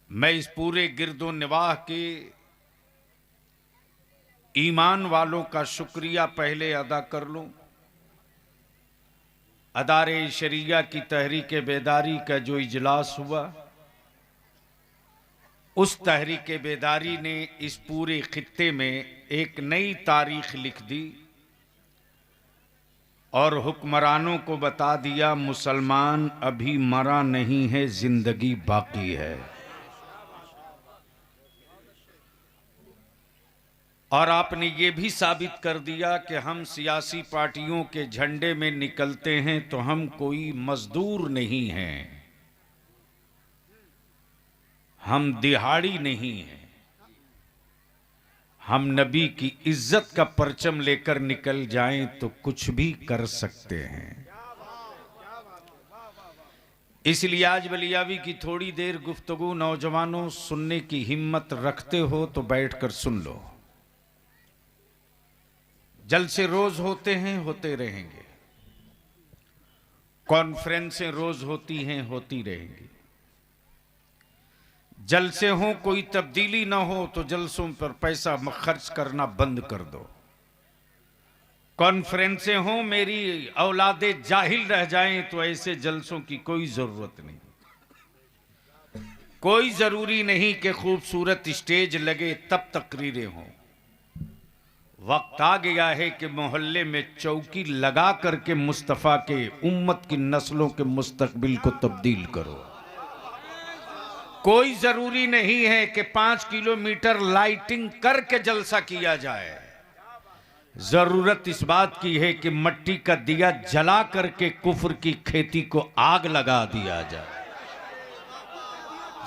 मैं इस पूरे गिरदो निवाह के ईमान वालों का शुक्रिया पहले अदा कर लूं। अदारे शरिया की तहरीक बेदारी का जो इजलास हुआ, उस तहरीक बेदारी ने इस पूरे खित्ते में एक नई तारीख लिख दी और हुक्मरानों को बता दिया मुसलमान अभी मरा नहीं है, जिंदगी बाकी है। और आपने ये भी साबित कर दिया कि हम सियासी पार्टियों के झंडे में निकलते हैं तो हम कोई मजदूर नहीं हैं, हम दिहाड़ी नहीं हैं, हम नबी की इज्जत का परचम लेकर निकल जाएं तो कुछ भी कर सकते हैं। इसलिए आज बलियावी की थोड़ी देर गुफ्तगू नौजवानों, सुनने की हिम्मत रखते हो तो बैठकर सुन लो। जलसे रोज होते हैं, होते रहेंगे, कॉन्फ्रेंसें रोज होती हैं, होती रहेंगी। जलसे हो कोई तब्दीली ना हो तो जलसों पर पैसा खर्च करना बंद कर दो। कॉन्फ्रेंसें हो मेरी औलादे जाहिल रह जाएं तो ऐसे जलसों की कोई जरूरत नहीं। कोई जरूरी नहीं कि खूबसूरत स्टेज लगे तब तकरीरें हों। वक्त आ गया है कि मोहल्ले में चौकी लगा करके मुस्तफ़ा के उम्मत की नस्लों के मुस्तकबिल को तब्दील करो। कोई जरूरी नहीं है कि 5 किलोमीटर लाइटिंग करके जलसा किया जाए। जरूरत इस बात की है कि मट्टी का दिया जला करके कुफ्र की खेती को आग लगा दिया जाए।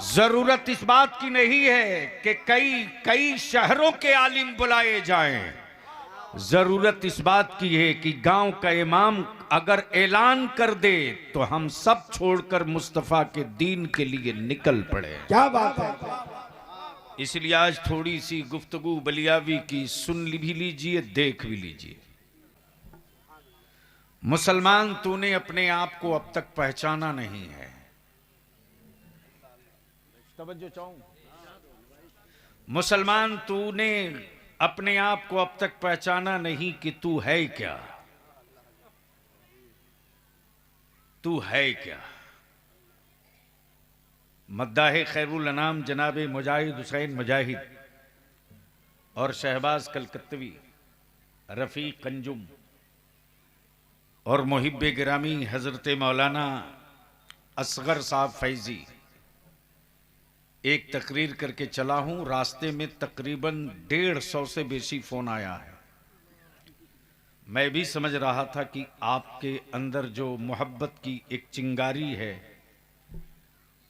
जरूरत इस बात की नहीं है कि कई शहरों के आलिम बुलाए जाएं। जरूरत इस बात की है कि गांव का इमाम अगर ऐलान कर दे तो हम सब छोड़कर मुस्तफा के दीन के लिए निकल पड़े। क्या बात है। इसलिए आज थोड़ी सी गुफ्तगू बलियावी की सुन भी लीजिए, देख भी लीजिए। मुसलमान तूने अपने आप को अब तक पहचाना नहीं है। तवज्जो चाहूं, मुसलमान तूने अपने आप को अब तक पहचाना नहीं कि तू है क्या, तू है क्या। मद्दाह खैरुल अनाम जनाब मुजाहिद हुसैन मुजाहिद और शहबाज कलकत्तवी, रफ़ीक कंजुम और मुहिब्बे गिरामी हजरत मौलाना असगर साहब फैजी एक तकरीर करके चला हूं। रास्ते में तकरीबन 150 से बेशी फोन आया है। मैं भी समझ रहा था कि आपके अंदर जो मोहब्बत की एक चिंगारी है,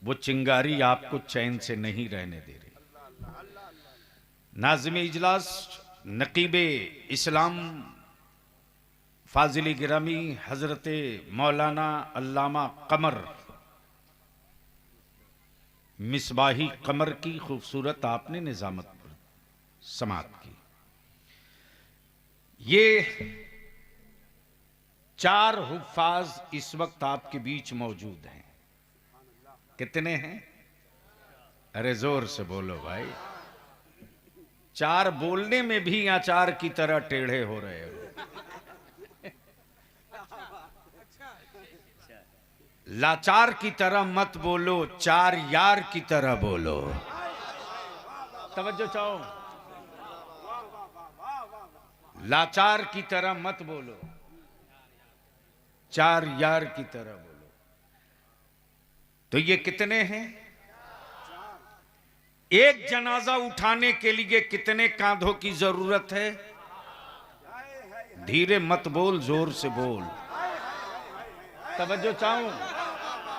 वो चिंगारी आपको चैन से नहीं रहने दे रही। नाज़िम इजलास नकीबे इस्लाम फाजिल गिरामी हजरत मौलाना अल्लामा कमर मिसबाही कमर की खूबसूरत आपने निजामत समात की। ये 4 हुफ्फाज इस वक्त आपके बीच मौजूद हैं। कितने हैं? अरे जोर से बोलो भाई। 4 बोलने में भी अचार की तरह टेढ़े हो रहे हो। लाचार की तरह मत बोलो, 4 यार की तरह बोलो। तवज्जो चाहो, लाचार की तरह मत बोलो, 4 यार की तरह बोलो। तो ये कितने हैं? एक जनाजा उठाने के लिए कितने कांधों की जरूरत है? धीरे मत बोल, जोर से बोल। तवज्जो चाहूं,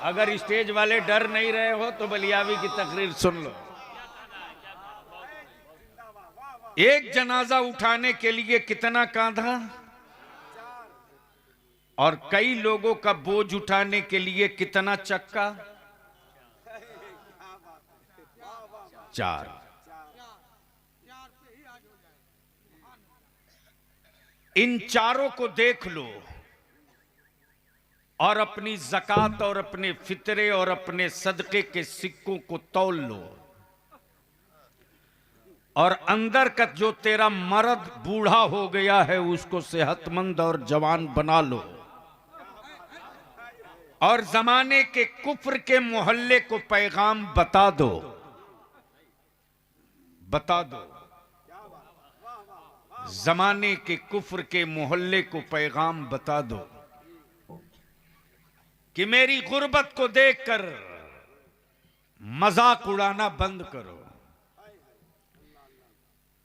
अगर स्टेज वाले डर नहीं रहे हो तो बलियावी की तकरीर सुन लो। एक जनाजा उठाने के लिए कितना कांधा, और कई लोगों का बोझ उठाने के लिए कितना चक्का? 4। इन चारों को देख लो और अपनी ज़कात और अपने फितरे और अपने सदके के सिक्कों को तौल लो। और अंदर का जो तेरा मर्द बूढ़ा हो गया है उसको सेहतमंद और जवान बना लो, और जमाने के कुफ्र के मोहल्ले को पैगाम बता दो, बता दो। जमाने के कुफ्र के मोहल्ले को पैगाम बता दो कि मेरी गुर्बत को देखकर मजाक उड़ाना बंद करो।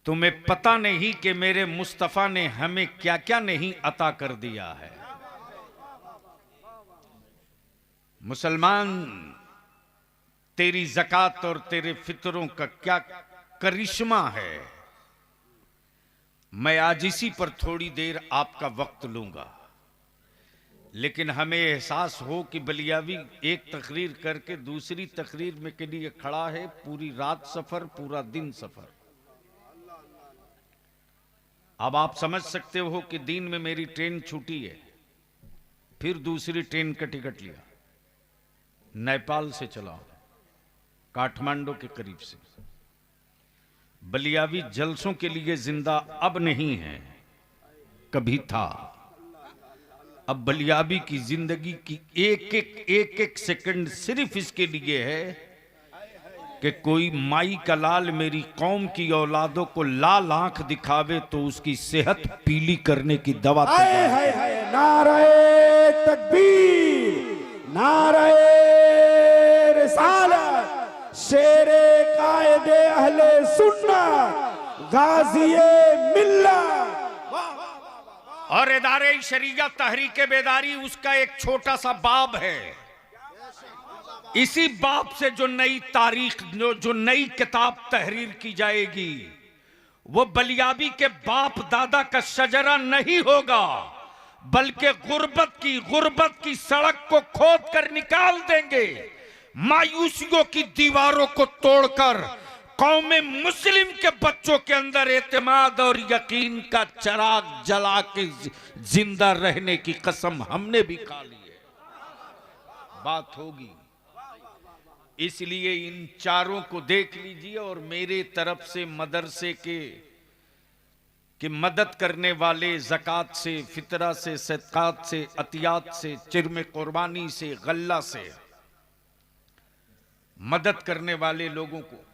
तुम्हें पता नहीं कि मेरे मुस्तफा ने हमें क्या क्या नहीं अता कर दिया है। मुसलमान, तेरी ज़कात और तेरे फितरों का क्या करिश्मा है। मैं आज इसी पर थोड़ी देर आपका वक्त लूंगा, लेकिन हमें एहसास हो कि बलियावी एक तकरीर करके दूसरी तकरीर में के लिए खड़ा है। पूरी रात सफर, पूरा दिन सफर। अब आप समझ सकते हो कि दिन में मेरी ट्रेन छूटी है, फिर दूसरी ट्रेन का टिकट लिया, नेपाल से चला, काठमांडू के करीब से। बलियावी जलसों के लिए जिंदा अब नहीं है, कभी था। अब बलियावी की जिंदगी की एक एक सेकंड सिर्फ इसके लिए है कि कोई माई का लाल मेरी कौम की औलादों को लाल आंख दिखावे तो उसकी सेहत पीली करने की दवा तैयार है। नारे तकबीर, नारे रिसालत, शेरे कायदे अहले सुन्नत, गाज़िए मिल्लत और इदारे शरीयत तहरीक बेदारी उसका एक छोटा सा बाब है। इसी बाब से जो नई तारीख, जो नई किताब तहरीर की जाएगी, वो बलियावी के बाप दादा का शजरा नहीं होगा, बल्कि गुर्बत की सड़क को खोद कर निकाल देंगे। मायूसियों की दीवारों को तोड़कर कौमे मुस्लिम के बच्चों के अंदर एतमाद और यकीन का चिराग जला के जिंदा रहने की कसम हमने भी खा ली है। बात होगी। इसलिए इन चारों को देख लीजिए और मेरे तरफ से मदरसे के मदद करने वाले, ज़कात से, फितरा से, सदकात से, अतियात से, चिरम कुर्बानी से, गल्ला से मदद करने वाले लोगों को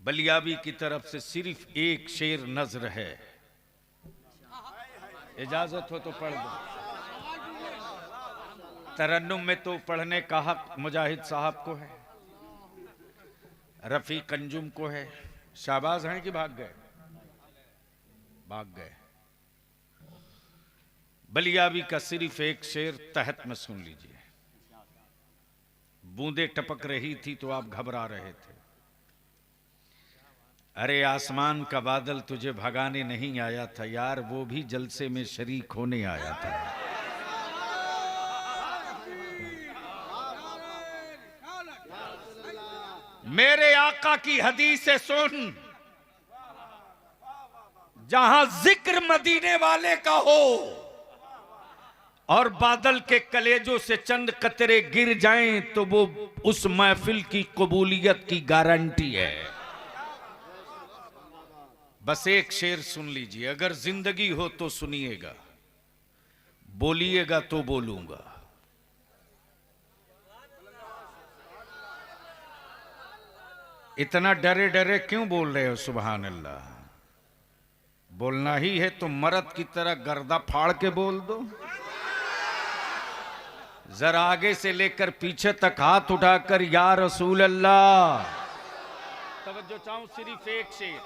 बलियावी की तरफ से सिर्फ एक शेर नज़्र है। इजाजत हो तो पढ़ दो। तरन्नुम में तो पढ़ने का हक मुजाहिद साहब को है, रफीक अंजुम को है। शाहबाज हैं कि भाग गए? भाग गए। बलियावी का सिर्फ एक शेर तहत में सुन लीजिए। बूंदे टपक रही थी तो आप घबरा रहे थे। अरे आसमान का बादल तुझे भगाने नहीं आया था यार, वो भी जलसे में शरीक होने आया था। मेरे आका की हदीस सुन, जहां जिक्र मदीने वाले का हो और बादल के कलेजों से चंद कतरे गिर जाएं तो वो उस महफिल की कबूलियत की गारंटी है। बस एक शेर सुन लीजिए, अगर जिंदगी हो तो सुनिएगा, बोलिएगा तो बोलूंगा। इतना डरे डरे क्यों बोल रहे हो? सुभान अल्लाह। बोलना ही है तो मर्द की तरह गर्दा फाड़ के बोल दो। जरा आगे से लेकर पीछे तक हाथ उठाकर या रसूल अल्लाह। तवज्जो चाहूं, सिर्फ एक शेर।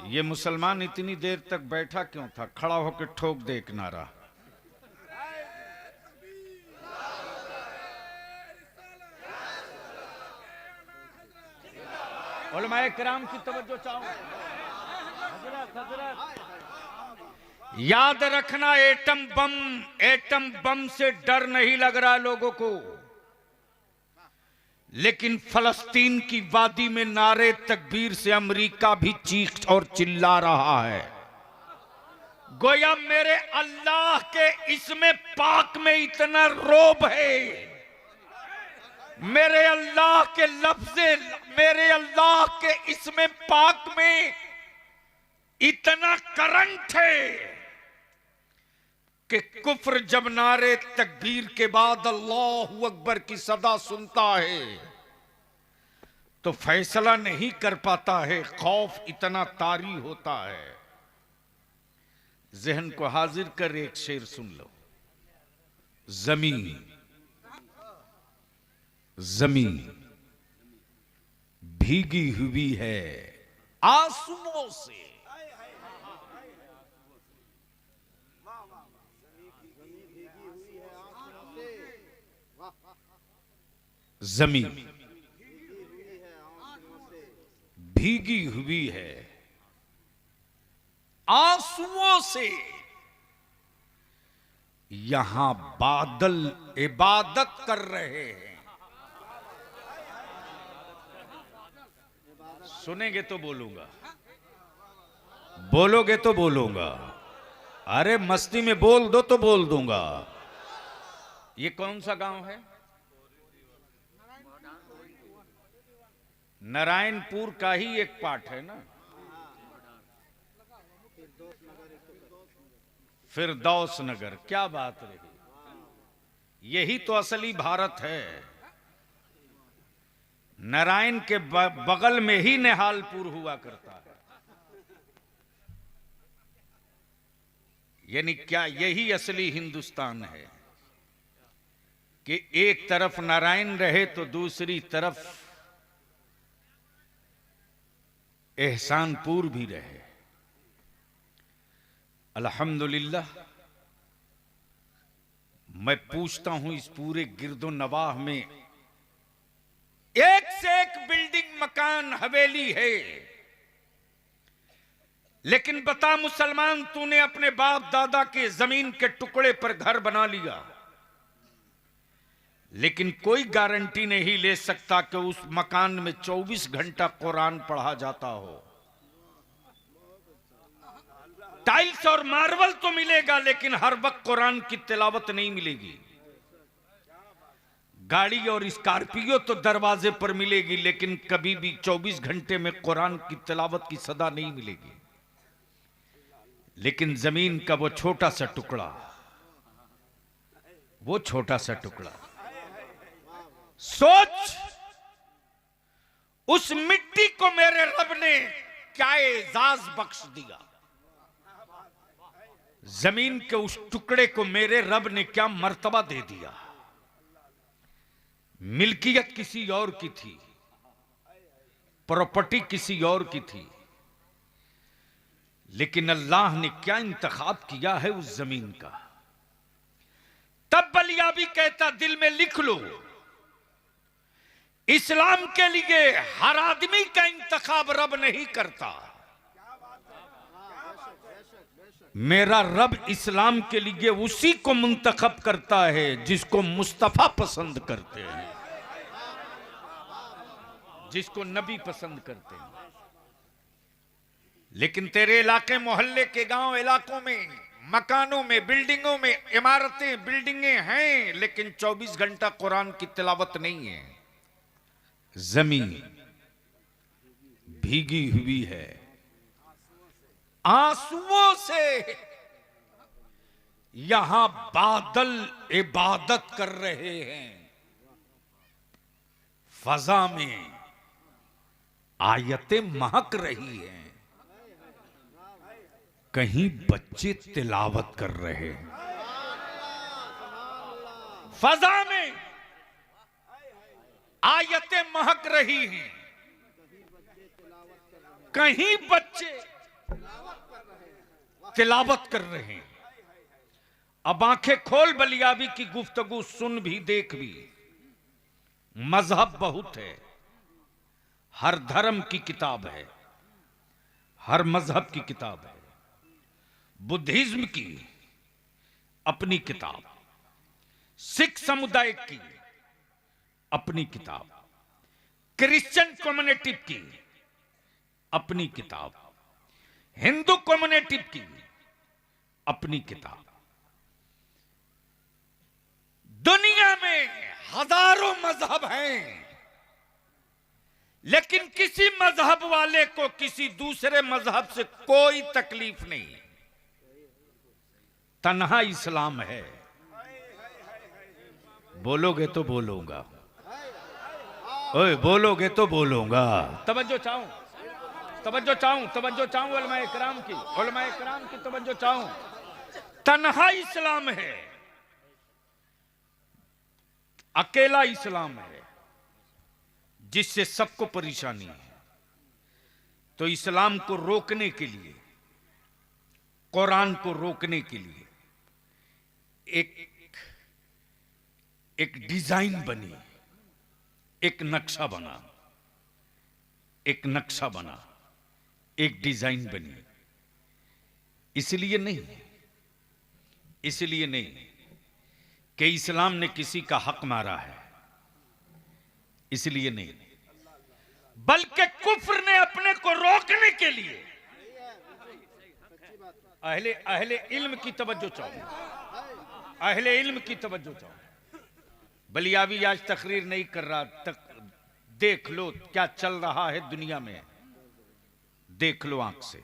ये मुसलमान इतनी देर तक बैठा क्यों था? खड़ा होकर ठोक दे एक नारा। उलमाए किराम की तवज्जो चाहूं। याद रखना, एटम बम से डर नहीं लग रहा लोगों को, लेकिन फलस्तीन की वादी में नारे तकबीर से अमेरिका भी चीख और चिल्ला रहा है। गोया मेरे अल्लाह के इसमें पाक में इतना रोब है, मेरे अल्लाह के लफ्ज़े, मेरे अल्लाह के इसमें पाक में इतना करंट है कि कुफ्र जब नारे तकबीर के बाद अल्लाहु अकबर की सदा सुनता है तो फैसला नहीं कर पाता है, खौफ इतना तारी होता है। जहन को हाजिर कर एक शेर सुन लो। जमीन जमीन भीगी हुई है आंसुओं से, जमीन भीगी हुई है आंसुओं से, यहां बादल इबादत कर रहे हैं। सुनेंगे तो बोलूंगा, बोलोगे तो बोलूंगा, अरे मस्ती में बोल दो तो बोल दूंगा। ये कौन सा गांव है? नारायणपुर का ही एक पार्ट है ना, फिरदौस नगर। क्या बात रही, यही तो असली भारत है। नारायण के बगल में ही निहालपुर हुआ करता है। यानी क्या यही असली हिंदुस्तान है कि एक तरफ नारायण रहे तो दूसरी तरफ एहसानपुर भी रहे। अल्हम्दुलिल्लाह, मैं पूछता हूं इस पूरे गिरदो नवाह में एक से एक बिल्डिंग, मकान, हवेली है, लेकिन बता मुसलमान, तूने अपने बाप दादा के जमीन के टुकड़े पर घर बना लिया, लेकिन कोई गारंटी नहीं ले सकता कि उस मकान में 24 घंटा कुरान पढ़ा जाता हो। टाइल्स और मार्बल तो मिलेगा, लेकिन हर वक्त कुरान की तिलावत नहीं मिलेगी। गाड़ी और स्कॉर्पियो तो दरवाजे पर मिलेगी, लेकिन कभी भी 24 घंटे में कुरान की तिलावत की सदा नहीं मिलेगी। लेकिन जमीन का वो छोटा सा टुकड़ा, वो छोटा सा टुकड़ा, सोच उस मिट्टी को मेरे रब ने क्या एजाज बख्श दिया। जमीन के उस टुकड़े को मेरे रब ने क्या मर्तबा दे दिया। मिल्कियत किसी और की थी, प्रॉपर्टी किसी और की थी, लेकिन अल्लाह ने क्या इंतखाब किया है उस जमीन का। तब बलियाबी कहता, दिल में लिख लो, इस्लाम के लिए हर आदमी का इंतखाब रब नहीं करता। मेरा रब इस्लाम के लिए उसी को मुंतखब करता है जिसको मुस्तफा पसंद करते हैं, जिसको नबी पसंद करते हैं। लेकिन तेरे इलाके, मोहल्ले के गांव इलाकों में, मकानों में, बिल्डिंगों में इमारतें, बिल्डिंगें हैं, लेकिन 24 घंटा कुरान की तिलावत नहीं है। जमीन भीगी हुई है आंसुओं से, यहां बादल इबादत कर रहे हैं। फजा में आयतें महक रही हैं, कहीं बच्चे तिलावत कर रहे हैं। फजा में आयतें महक रही हैं, कहीं बच्चे तिलावत कर रहे हैं। अब आंखें खोल, बलियाबी की गुफ्तगू सुन भी, देख भी। मजहब बहुत है, हर धर्म की किताब है, हर मजहब की किताब है। बुद्धिज्म की अपनी किताब, सिख समुदाय की अपनी किताब, क्रिश्चियन कम्युनिटी की अपनी किताब, हिंदू कम्युनिटी की अपनी किताब। दुनिया में हजारों मजहब हैं, लेकिन किसी मजहब वाले को किसी दूसरे मजहब से कोई तकलीफ नहीं। तन्हा इस्लाम है। बोलोगे तो बोलूंगा, ओए बोलोगे तो बोलूंगा। तवज्जो चाहूं, तवज्जो चाहूं, तवज्जो चाहूं उलमाए किराम की, उलमाए किराम की तवज्जो चाहूं। तन्हा इस्लाम है, अकेला इस्लाम है, जिससे सबको परेशानी है। तो इस्लाम को रोकने के लिए, कुरान को रोकने के लिए एक डिजाइन बनी, एक नक्शा बना, एक नक्शा बना, एक डिजाइन बनी। इसलिए नहीं कि इस्लाम ने किसी का हक मारा है, इसलिए नहीं, बल्कि कुफ्र ने अपने को रोकने के लिए अहले इल्म की तवज्जो चाहो, अहले इल्म की तवज्जो चाहो। बलियावी आज तकरीर नहीं कर रहा, देख लो क्या चल रहा है दुनिया में, देख लो आंख से।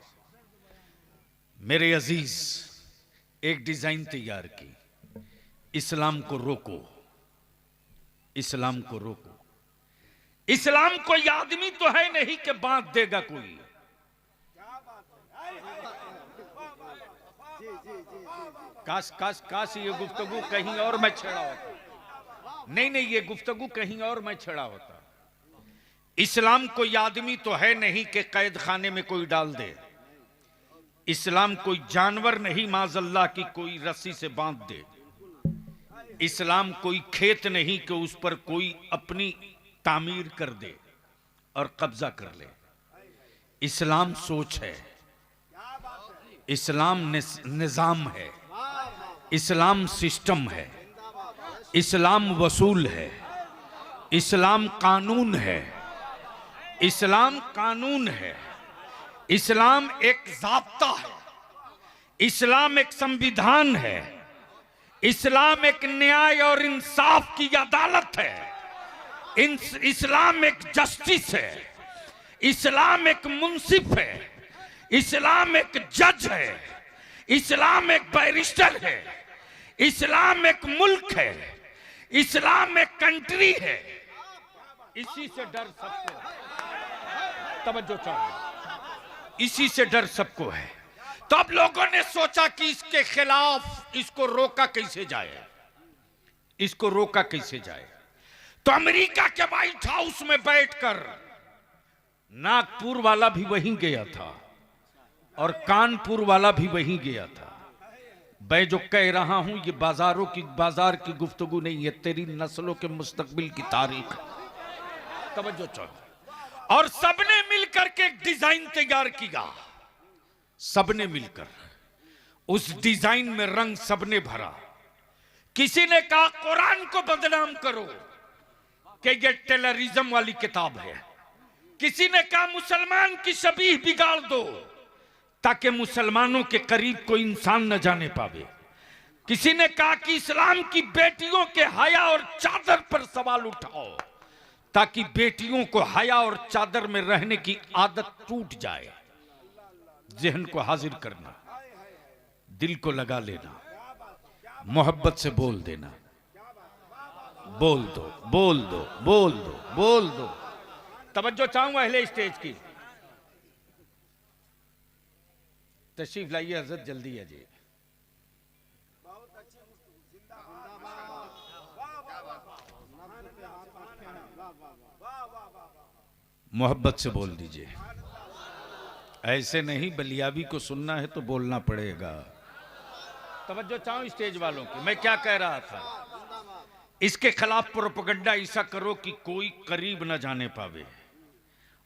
मेरे अजीज, एक डिजाइन तैयार की, इस्लाम को रोको, इस्लाम को रोको। इस्लाम कोई आदमी तो है नहीं कि बांट देगा कोई। काश ये गुफ्तगू कहीं और मैं छेड़ा होता। नहीं, ये गुफ्तगू कहीं और मैं छेड़ा होता। इस्लाम कोई आदमी तो है नहीं कि कैद खाने में कोई डाल दे। इस्लाम कोई जानवर नहीं माज़अल्लाह की कोई रस्सी से बांध दे। इस्लाम कोई खेत नहीं कि उस पर कोई अपनी तामीर कर दे और कब्जा कर ले। इस्लाम सोच है, इस्लाम निजाम है, इस्लाम सिस्टम है, इस्लाम वसूल है, इस्लाम कानून है, इस्लाम कानून है, इस्लाम एक ज़ाब्ता है, इस्लाम एक संविधान है, इस्लाम एक न्याय और इंसाफ की अदालत है, इस्लाम एक जस्टिस है, इस्लाम एक मुंसिफ है, इस्लाम एक जज है, इस्लाम एक बैरिस्टर है, इस्लाम एक मुल्क है, इस्लाम एक कंट्री है। इसी से डर सबको है, तवज्जो चाहिए, इसी से डर सबको है। तो अब लोगों ने सोचा कि इसके खिलाफ इसको रोका कैसे जाए, इसको रोका कैसे जाए। तो अमेरिका के व्हाइट हाउस में बैठकर नागपुर वाला भी वहीं गया था और कानपुर वाला भी वहीं गया था। मैं जो कह रहा हूं ये बाजार की गुफ्तगू नहीं है, तेरी नस्लों के मुस्तकबिल की तारीख। तवज्जो चाहो। और सबने मिलकर के एक डिजाइन तैयार किया, सबने मिलकर उस डिजाइन में रंग सबने भरा। किसी ने कहा कुरान को बदनाम करो कि ये टेररिज्म वाली किताब है। किसी ने कहा मुसलमान की शबीह बिगाड़ दो ताकि मुसलमानों के करीब कोई इंसान न जाने पावे। किसी ने कहा कि इस्लाम की बेटियों के हया और चादर पर सवाल उठाओ ताकि बेटियों को हया और चादर में रहने की आदत टूट जाए। जहन को हाजिर करना, दिल को लगा लेना, मोहब्बत से बोल देना, बोल दो, बोल दो, बोल दो, बोल दो। तवज्जो चाहूंगा अहले स्टेज की, तशरीफ लाइए हजरत, जल्दी है जी। मोहब्बत से बोल दीजिए, ऐसे नहीं, बलियाबी को सुनना है तो बोलना पड़ेगा। तवज्जो चाहूं स्टेज वालों की। मैं क्या कह रहा था, इसके खिलाफ प्रोपेगेंडा ऐसा करो कि कोई करीब न जाने पावे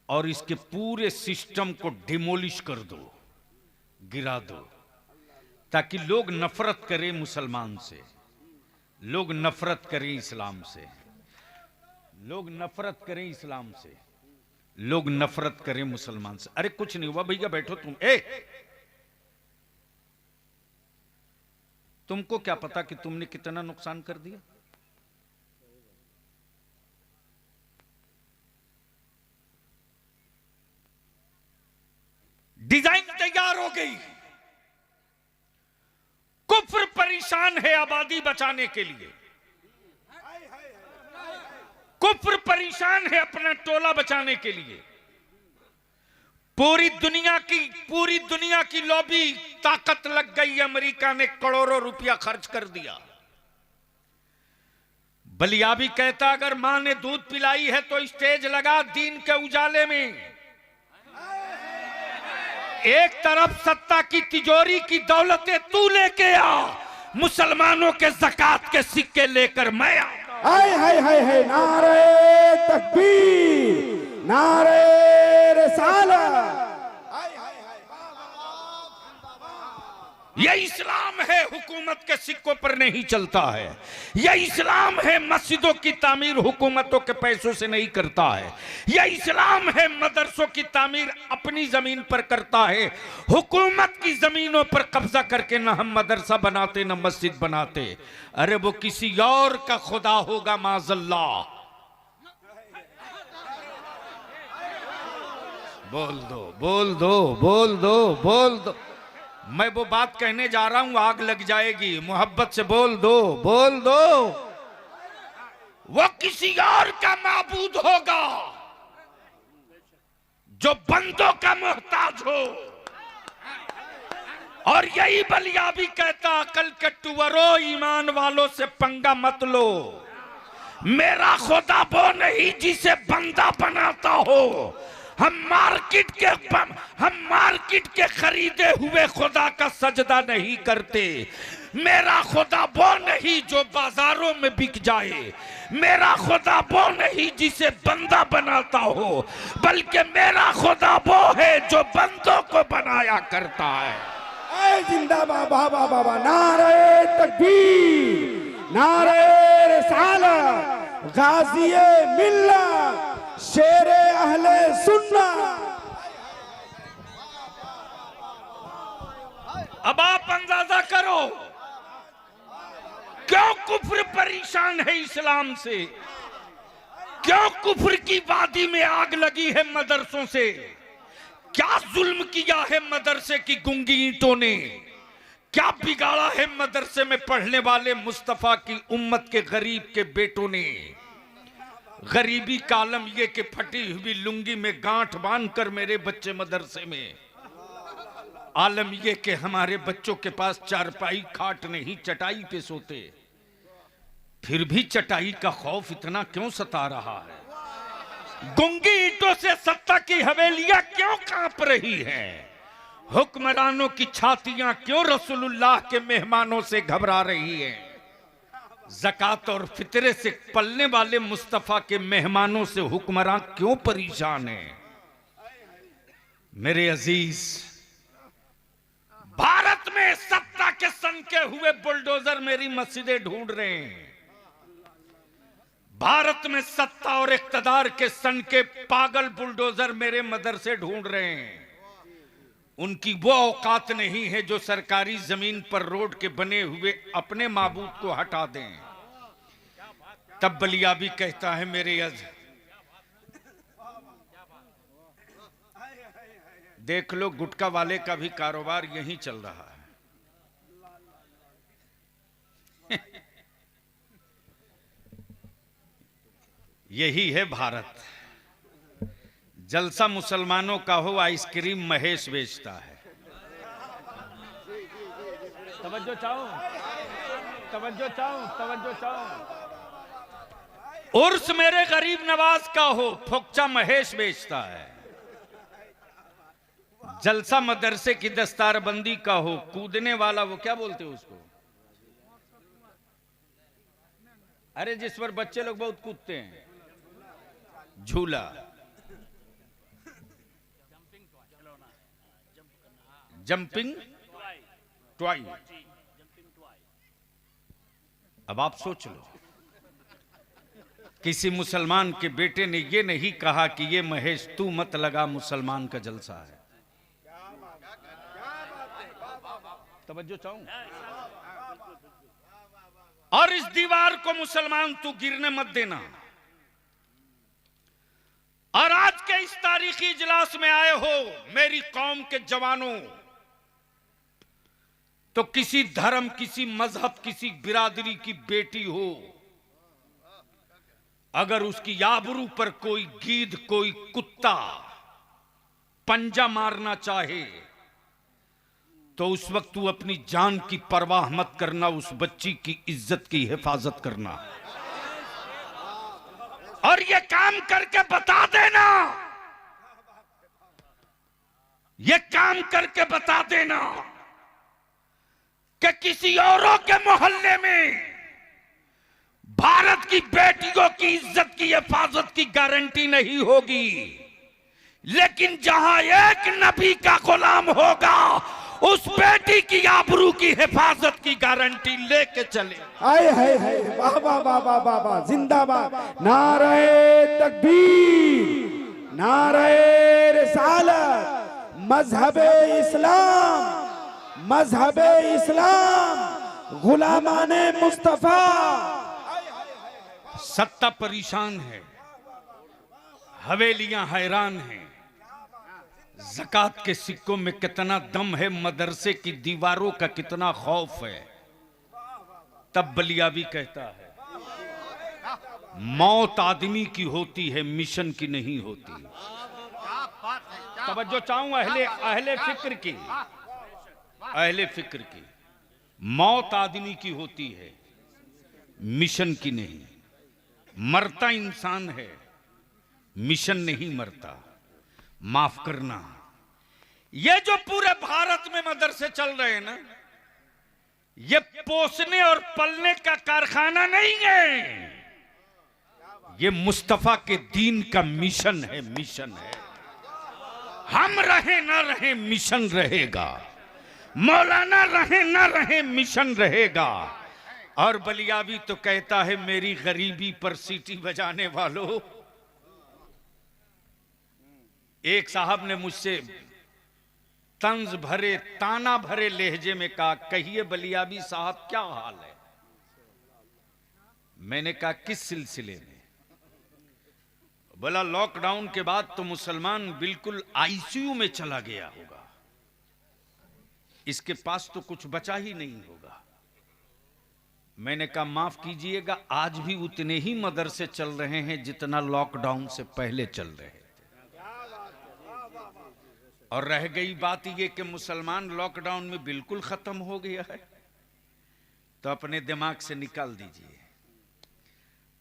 और इसके पूरे सिस्टम को डिमोलिश कर दो, गिरा दो, ताकि लोग नफरत करें मुसलमान से, लोग नफरत करें इस्लाम से, लोग नफरत करें इस्लाम से, लोग नफरत करें मुसलमान से। अरे कुछ नहीं हुआ भैया, बैठो तुम। तुमको क्या पता कि तुमने कितना नुकसान कर दिया। डिजाइन तैयार हो गई, कुफ्र परेशान है आबादी बचाने के लिए, कुफ्र परेशान है अपना टोला बचाने के लिए। पूरी दुनिया की लॉबी ताकत लग गई। अमेरिका ने करोड़ों रुपया खर्च कर दिया। बलियाबी कहता अगर मां ने दूध पिलाई है तो स्टेज लगा दीन के उजाले में। एक तरफ सत्ता की तिजोरी की दौलतें तू लेके आ, मुसलमानों के ज़कात के सिक्के लेकर मैं आ। हाय हाय हाय हाय, नारे तकबीर, नारे रिसालत। यह इस्लाम है, हुकूमत के सिक्कों पर नहीं चलता है। यह इस्लाम है, मस्जिदों की तामीर हुकूमतों के पैसों से नहीं करता है। यह इस्लाम है, मदरसों की तामीर अपनी जमीन पर करता है। हुकूमत की जमीनों पर कब्जा करके न हम मदरसा बनाते न मस्जिद बनाते। अरे वो किसी और का खुदा होगा माज़ल्ला। बोल दो बोल दो बोल दो बोल दो। मैं वो बात कहने जा रहा हूं, आग लग जाएगी। मोहब्बत से बोल दो बोल दो। वो किसी और का माबूद होगा जो बंदों का मोहताज हो। और यही बलियाबी कहता अकल के टुवरो, ईमान वालों से पंगा मत लो। मेरा खुदा वो नहीं जिसे बंदा बनाता हो। हम मार्केट के खरीदे हुए खुदा का सजदा नहीं करते। मेरा खुदा वो नहीं जो बाजारों में बिक जाए। मेरा खुदा वो नहीं जिसे बंदा बनाता हो, बल्कि मेरा खुदा वो है जो बंदों को बनाया करता है। जिंदाबाद बाबा बाबा, नारे तकबीर, नारे रिसालत, गाज़िए मिल्लत, शेरे अहले सुन्ना। अब आप अंदाजा करो क्यों कुफ्र परेशान है इस्लाम से, क्यों कुफ्र की वादी में आग लगी है मदरसों से। क्या जुल्म किया है मदरसे की गूंगी ईंटों ने, क्या बिगाड़ा है मदरसे में पढ़ने वाले मुस्तफा की उम्मत के गरीब के बेटों ने। गरीबी का आलम ये कि फटी हुई लुंगी में गांठ बांधकर मेरे बच्चे मदरसे में। आलम ये कि हमारे बच्चों के पास चारपाई खाट नहीं, चटाई पे सोते। फिर भी चटाई का खौफ इतना क्यों सता रहा है। गूंगी ईंटों से सत्ता की हवेलियां क्यों कांप रही हैं। हुक्मरानों की छातियां क्यों रसूलुल्लाह के मेहमानों से घबरा रही हैं। ज़कात और फितरे से पलने वाले मुस्तफा के मेहमानों से हुक्मरान क्यों परेशान हैं। मेरे अजीज, भारत में सत्ता के सनके हुए बुलडोजर मेरी मस्जिदें ढूंढ रहे हैं। भारत में सत्ता और इख्तदार के सनके पागल बुलडोजर मेरे मदरसे ढूंढ रहे हैं। उनकी वो औकात नहीं है जो सरकारी जमीन पर रोड के बने हुए अपने माबूद को हटा दें। तब बलियाबी कहता है मेरे देख लो गुटखा वाले का भी कारोबार यहीं चल रहा है। यही है भारत। जलसा मुसलमानों का हो, आइसक्रीम महेश बेचता है। तवज्जो चाहो, तवज्जो चाहो, तवज्जो चाहो। उर्स मेरे गरीब नवाज का हो, फोकचा महेश बेचता है। जलसा मदरसे की दस्तारबंदी का हो, कूदने वाला वो क्या बोलते हैं उसको, अरे जिस पर बच्चे लोग बहुत कूदते हैं, झूला। जंपिंग ट्वाई। अब आप सोच लो, किसी मुसलमान के बेटे ने यह नहीं कहा कि ये महेश तू मत लगा, मुसलमान का जलसा है। तवज्जो चाहूं, और इस दीवार को मुसलमान तू गिरने मत देना। और आज के इस तारीखी इजलास में आए हो मेरी कौम के जवानों, तो किसी धर्म, किसी मजहब, किसी बिरादरी की बेटी हो, अगर उसकी आबरू पर कोई गीद, कोई कुत्ता पंजा मारना चाहे तो उस वक्त तू अपनी जान की परवाह मत करना, उस बच्ची की इज्जत की हिफाजत करना। और ये काम करके बता देना, ये काम करके बता देना कि किसी औरों के मोहल्ले में भारत की बेटियों की इज्जत की हिफाजत की गारंटी नहीं होगी, लेकिन जहां एक नबी का गुलाम होगा उस बेटी की आबरू की हिफाजत की गारंटी लेके चले। आए हाय हाय, वाह वाह वाह वाह वाह वाह, जिंदाबाद। नारे तकबीर, नारे रिसालत, मजहबे इस्लाम, मजहबे इस्लाम, गुलामाने मुस्तफा। सत्ता परेशान है, हवेलियां हैरान हैं, ज़कात के सिक्कों में कितना दम है, मदरसे की दीवारों का कितना खौफ है। तब बलियाबी कहता है मौत आदमी की होती है, मिशन की नहीं होती। तवज्जो चाहूं अहले फिक्र की, अहले फिक्र की। मौत आदमी की होती है, मिशन की नहीं। मरता इंसान है, मिशन नहीं मरता। माफ करना, ये जो पूरे भारत में मदरसे चल रहे हैं ना, ये पोसने और पलने का कारखाना नहीं है, ये मुस्तफा के दीन का मिशन है, मिशन है। हम रहे ना रहे मिशन रहेगा, मौलाना रहे ना रहे मिशन रहेगा। और बलियाबी तो कहता है मेरी गरीबी पर सीटी बजाने वालों। एक साहब ने मुझसे तंज भरे, ताना भरे लहजे में कहा, कहिए बलियाबी साहब क्या हाल है। मैंने कहा किस सिलसिले में? बोला लॉकडाउन के बाद तो मुसलमान बिल्कुल आईसीयू में चला गया होगा, इसके पास तो कुछ बचा ही नहीं होगा। मैंने कहा माफ कीजिएगा, आज भी उतने ही मदरसे चल रहे हैं जितना लॉकडाउन से पहले चल रहे थे। और रह गई बात ये कि मुसलमान लॉकडाउन में बिल्कुल खत्म हो गया है, तो अपने दिमाग से निकाल दीजिए।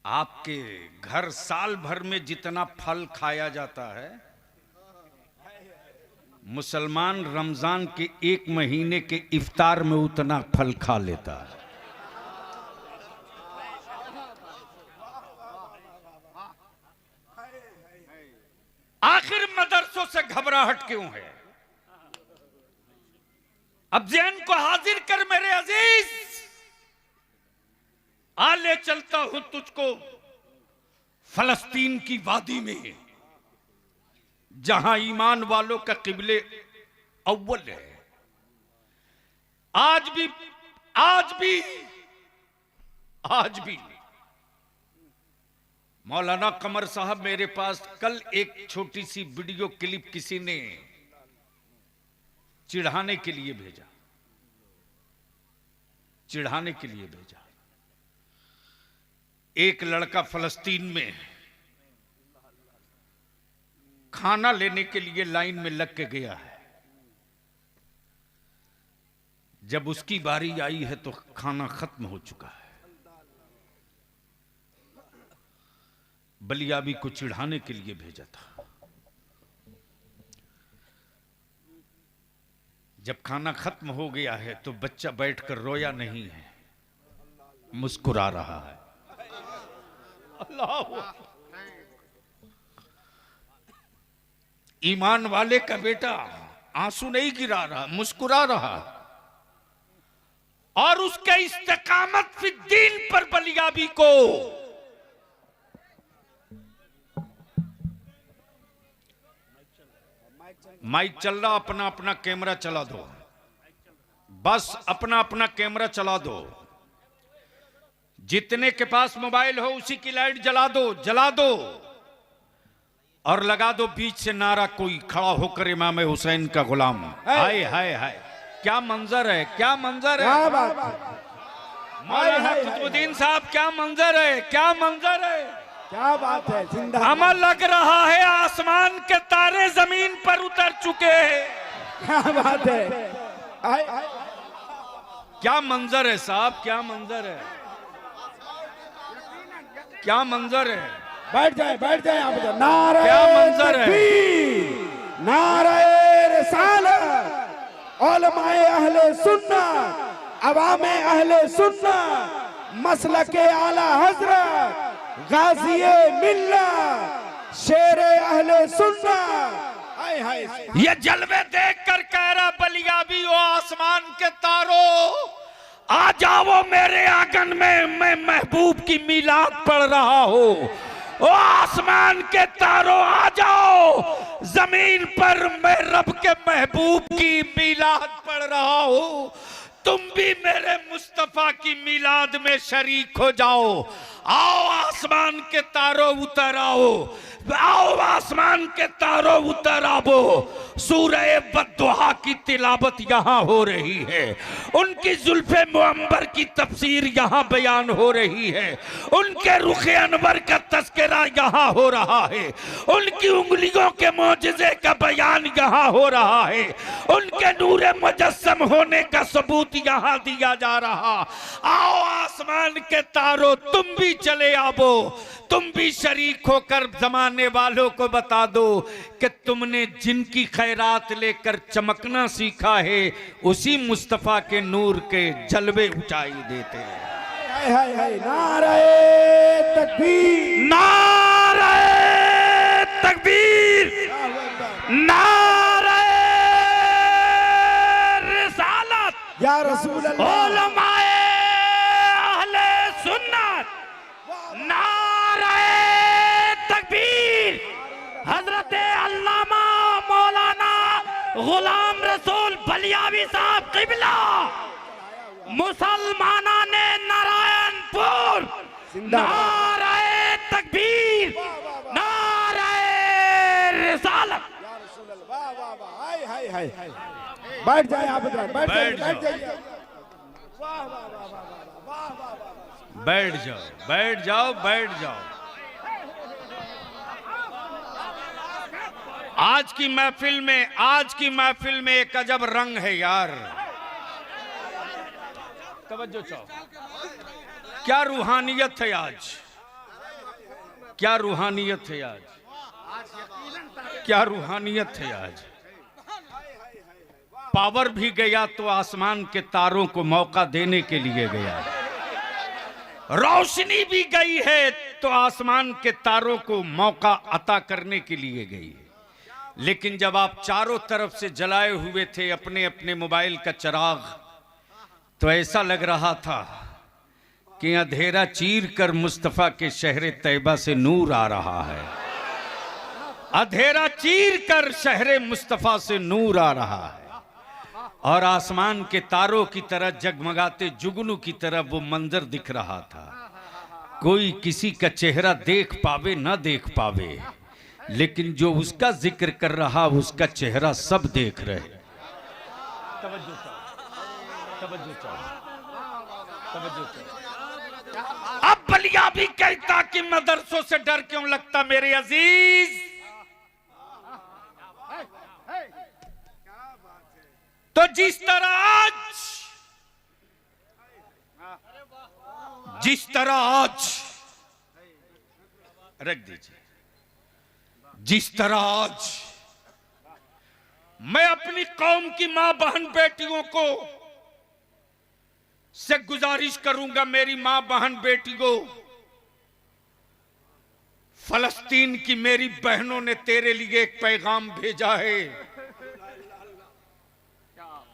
आपके घर साल भर में जितना फल खाया जाता है, मुसलमान रमजान के एक महीने के इफ्तार में उतना फल खा लेता है। आखिर मदरसों से घबराहट क्यों है? अब ज़हन को हाजिर कर मेरे अजीज, आ ले चलता हूं तुझको फलस्तीन की वादी में, जहां ईमान वालों का किबले अव्वल है। आज भी मौलाना कमर साहब मेरे पास कल एक छोटी सी वीडियो क्लिप किसी ने चिढ़ाने के लिए भेजा, चिढ़ाने के लिए भेजा। एक लड़का फलस्तीन में खाना लेने के लिए लाइन में लग के गया है। जब उसकी बारी आई है तो खाना खत्म हो चुका है। बलियाबी को चिढ़ाने के लिए भेजा था। जब खाना खत्म हो गया है तो बच्चा बैठकर रोया नहीं है, मुस्कुरा रहा है। अल्लाह, ईमान वाले का बेटा आंसू नहीं गिरा रहा, मुस्कुरा रहा। और उसके इस्तेकामत फी दीन पर बलियाबी को माइक चल रहा, अपना अपना कैमरा चला दो, बस अपना अपना कैमरा चला दो। जितने के पास मोबाइल हो उसी की लाइट जला दो, जला दो और लगा दो बीच से नारा, कोई खड़ा होकर इमाम हुसैन का गुलाम। हाय हाय हाय, क्या मंजर है, क्या मंजर है। क्या बात है, मौलाना कुतुबुद्दीन साहब, क्या मंजर है, क्या मंजर है, क्या बात है। जिंदा हमें लग रहा है आसमान के तारे जमीन पर उतर चुके हैं। क्या बात है। क्या मंजर है साहब, क्या मंजर है, क्या मंजर है। बैठ जाए आप। नारे क्या मंजर है। तकबीर, नारे रिसालत, उलमाए अहले सुन्नत, अवामे अहले सुन्नत, मसलके आला हजरत, गाज़िए मिल्लत, शेरे अहले सुन्नत। हाय हाय, ये जलवे देखकर कह रहा बलियाबी, ओ आसमान के तारों आ जाओ मेरे आंगन में, मैं महबूब की मीलाद पढ़ रहा हूं। ओ आसमान के तारों आ जाओ, जमीन पर मैं रब के महबूब की मीलाद पढ़ रहा हूं। तुम भी मेरे मुस्तफा की मीलाद में शरीक हो जाओ। आओ आसमान के तारों उतर आओ, आओ आसमान के तारों उतर आओ। सूरह बद्दुहा की तिलावत यहाँ हो रही है, उनकी जुल्फे मुअम्बर की तफसीर यहाँ बयान हो रही है, उनके रुखे अनवर का तस्करा यहाँ हो रहा है, उनकी उंगलियों के मौजज़े का बयान यहाँ हो रहा है, उनके नूरे मुजस्सम होने का सबूत यहाँ दिया जा रहा। आओ आसमान के तारों, तुम भी चले आओ, तुम भी शरीक होकर जमाने वालों को बता दो कि तुमने जिनकी खैरात लेकर चमकना सीखा है, उसी मुस्तफा के नूर के जलवे ऊंचाई देते हैं। हाय हाय हाय, नारे तकबीर, नारे तकबीर, नारे रिसालत, या रसूल अल्लाह, उलमाए अहले सुन्नत, नारे तकबीर, हजरत अल्लामा मौलाना गुलाम रसूल बलियावी साहब किबला, मुसलमाना ने नारायणपुर, नारे तकबीर, नारे रिसालत। हाय हाय हाय, बैठ जाए आप, बैठ जाइए। बैठ जाओ, बैठ जाओ, बैठ जाओ। आज की महफिल में एक अजब रंग है यार। तवज्जो चाहो, क्या रूहानियत है आज, क्या रूहानियत है आज, क्या रूहानियत है आज। पावर भी गया तो आसमान के तारों को मौका देने के लिए गया, रोशनी भी गई है तो आसमान के तारों को मौका अता करने के लिए गई है। लेकिन जब आप चारों तरफ से जलाए हुए थे अपने अपने मोबाइल का चिराग, तो ऐसा लग रहा था कि अंधेरा चीर कर मुस्तफा के शहर तैयबा से नूर आ रहा है। अंधेरा चीर कर शहर मुस्तफा से नूर आ रहा है और आसमान के तारों की तरह जगमगाते जुगनू की तरह वो मंजर दिख रहा था। कोई किसी का चेहरा देख पावे ना देख पावे, लेकिन जो उसका जिक्र कर रहा उसका चेहरा सब देख रहे। तवज्जो चाहो। अब बलिया भी कहता कि मदरसों से डर क्यों लगता मेरे अजीज। तो जिस तरह आज रख दीजिए, जिस तरह आज मैं अपनी कौम की मां बहन बेटियों को से गुजारिश करूंगा, मेरी मां बहन बेटियों, फलस्तीन की मेरी बहनों ने तेरे लिए एक पैगाम भेजा है,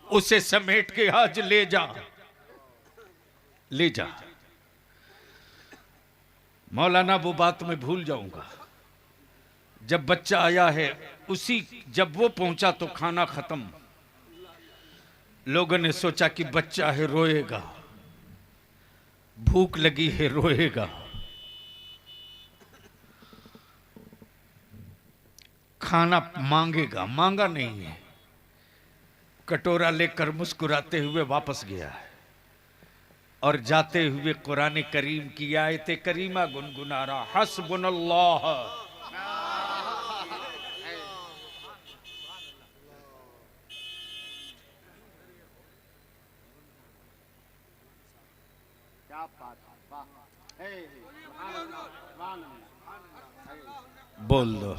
उसे समेट के आज ले जा, ले जा। मौलाना वो बात मैं भूल जाऊंगा, जब बच्चा आया है जब वो पहुंचा तो खाना खत्म। लोगों ने सोचा कि बच्चा है रोएगा, भूख लगी है रोएगा, खाना मांगेगा, मांगा नहीं है, कटोरा लेकर मुस्कुराते हुए वापस गया है और जाते हुए कुरान करीम की आयत करीमा गुनगुना रहा, हस्बुनल्लाह। बोल दो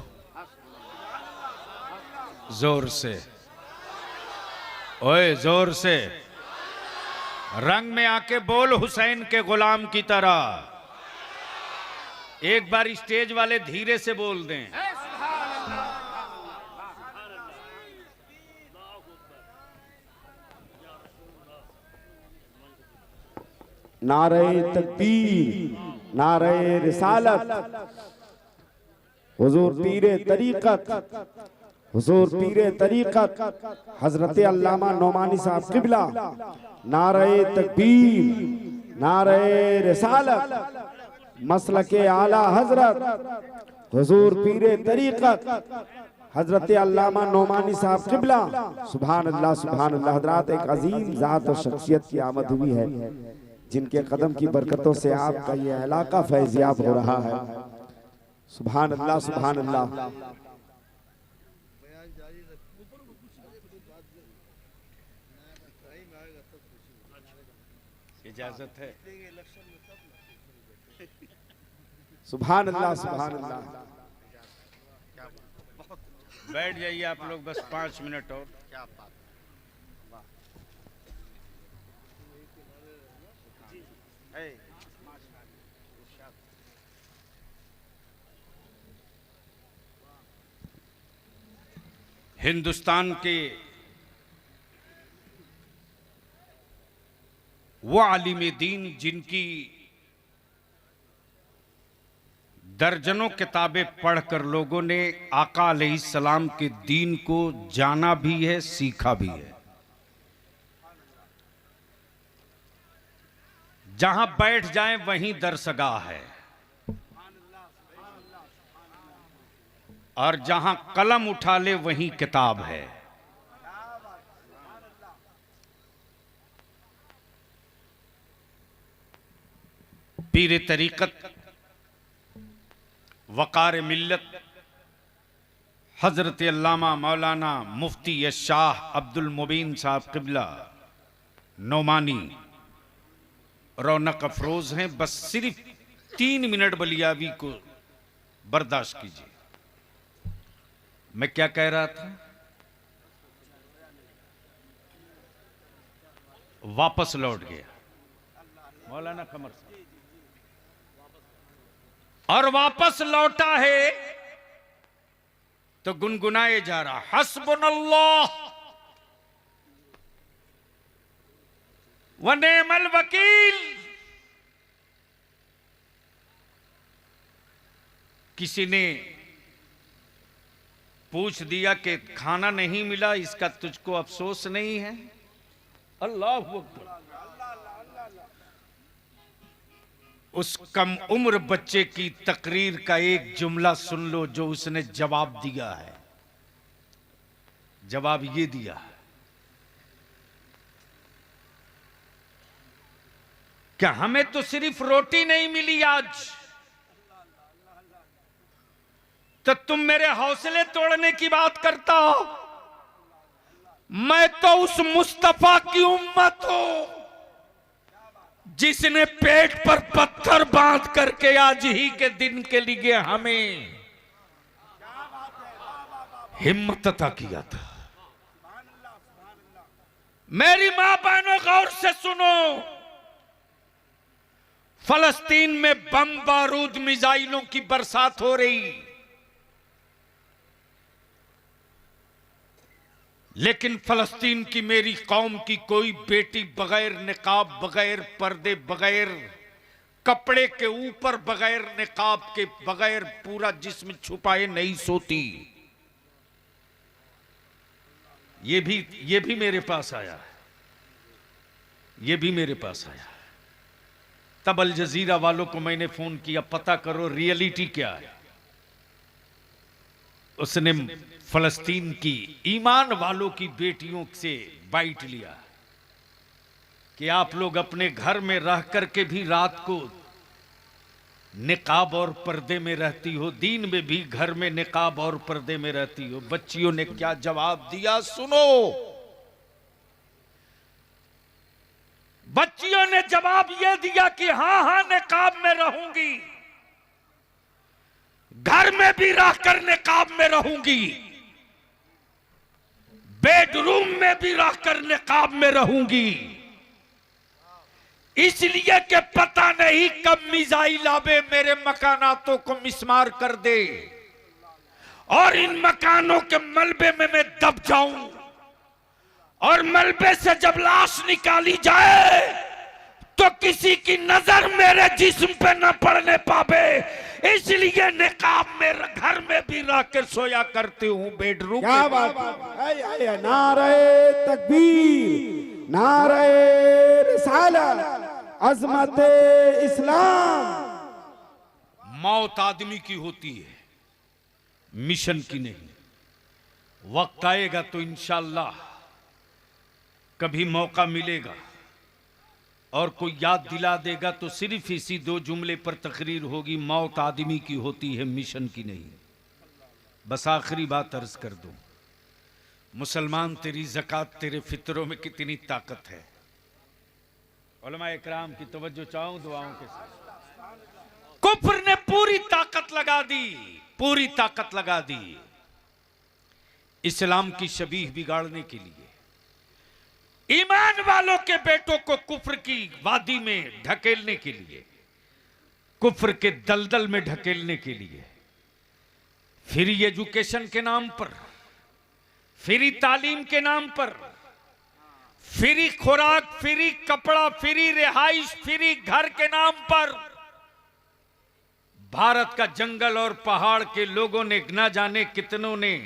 जोर से, ओए जोर से, रंग में आके बोल हुसैन के गुलाम की तरह। एक बार स्टेज वाले धीरे से बोल दें। नारे तकबीर, नारे रिसालत, हुजूर पीरे तरीकत, हुजूर पीरे तरीकत हजरत अल्लामा नौमानी साहब किबला। नारे तकबीर, नारे रिसालत, मसलके आला हजरत हुजूर पीरे तरीकत हजरत अल्लामा नौमानी साहब किबला। सुभान अल्लाह, सुभान अल्लाह। हजरात, एक अजीम जात और शख्सियत की आमद हुई है जिनके कदम की बरकतों से आपका यह इलाका फैज़याब हो रहा है। सुभान अल्लाह, सुभान अल्लाह। इजाजत है? सुभान अल्लाह, सुभान अल्लाह। बैठ जाइए आप लोग, बस 5 मिनट और। हिंदुस्तान के वो आलिम दीन जिनकी दर्जनों किताबें पढ़कर लोगों ने आका अलैहिस्सलाम के दीन को जाना भी है, सीखा भी है। जहां बैठ जाएं वहीं दरसगाह है, और जहां कलम उठा ले वहीं किताब है। पीर तरीकत, वकार मिल्लत हजरत अल्लामा मौलाना मुफ्ती शाह अब्दुल मुबीन साहब किबला नौमानी रौनक अफरोज हैं। बस सिर्फ 3 मिनट बलियावी को बर्दाश्त कीजिए। मैं क्या कह रहा था? वापस लौट गया मौलाना कमर साहब, और वापस लौटा है तो गुनगुनाए जा रहा, हस्बुनल्लाह व नेमल वकील। किसी ने पूछ दिया कि खाना नहीं मिला, इसका तुझको अफसोस नहीं है? अल्लाह अकबर। उस कम उम्र बच्चे की तकरीर का एक जुमला सुन लो जो उसने जवाब दिया है। जवाब ये दिया है कि हमें तो सिर्फ रोटी नहीं मिली आज, तो तुम मेरे हौसले तोड़ने की बात करता हो। मैं तो उस मुस्तफा की उम्मत हूं जिसने पेट पर पत्थर बांध करके आज ही के दिन के लिए हमें हिम्मत अता किया था। मेरी मां बहनों, गौर से सुनो। फलस्तीन में बम बारूद मिसाइलों की बरसात हो रही, लेकिन फलस्तीन की मेरी कौम की कोई बेटी बगैर निकाब, बगैर पर्दे, बगैर कपड़े के ऊपर, बगैर निकाब के, बगैर पूरा जिस्म छुपाए नहीं सोती। ये भी मेरे पास आया है, ये भी मेरे पास आया है। तब अल जजीरा वालों को मैंने फोन किया, पता करो रियलिटी क्या है। उसने फलस्तीन की ईमान वालों की बेटियों से बाइट लिया कि आप लोग अपने घर में रह करके भी रात को निकाब और पर्दे में रहती हो, दिन में भी घर में निकाब और पर्दे में रहती हो। बच्चियों ने क्या जवाब दिया सुनो। बच्चियों ने जवाब यह दिया कि हां हां निकाब में रहूंगी, घर में भी रहकर निकाब में रहूंगी, बेडरूम में भी रहकर निकाब में रहूंगी, इसलिए कि पता नहीं कब मिसाइल आवे मेरे मकानातों को मिस्मार कर दे और इन मकानों के मलबे में मैं दब जाऊं, और मलबे से जब लाश निकाली जाए तो किसी की नजर मेरे जिस्म पे न पड़ने पावे, इसलिए निकाब में घर में भी रह कर सोया करती हूं, बेडरूम क्या बात है। नारे तकबीर, नारे रिसालत, अजमत इस्लाम। मौत आदमी की होती है, मिशन की नहीं। वक्त आएगा तो इंशाअल्लाह कभी मौका मिलेगा और कोई याद दिला देगा तो सिर्फ इसी दो जुमले पर तकरीर होगी, मौत आदमी की होती है, मिशन की नहीं। बस आखिरी बात अर्ज कर दूं, मुसलमान तेरी ज़कात तेरे फितरों में कितनी ताकत है। उलमा इकराम की तवज्जो चाहूं दुआओं के साथ। कुफ्र ने पूरी ताकत लगा दी, पूरी ताकत लगा दी इस्लाम की शबीह बिगाड़ने के लिए, ईमान वालों के बेटों को कुफ्र की वादी में ढकेलने के लिए, कुफ्र के दलदल में ढकेलने के लिए। फ्री एजुकेशन के नाम पर, फ्री तालीम के नाम पर, फ्री खुराक, फ्री कपड़ा, फ्री रिहाइश, फ्री घर के नाम पर भारत का जंगल और पहाड़ के लोगों ने न जाने कितनों ने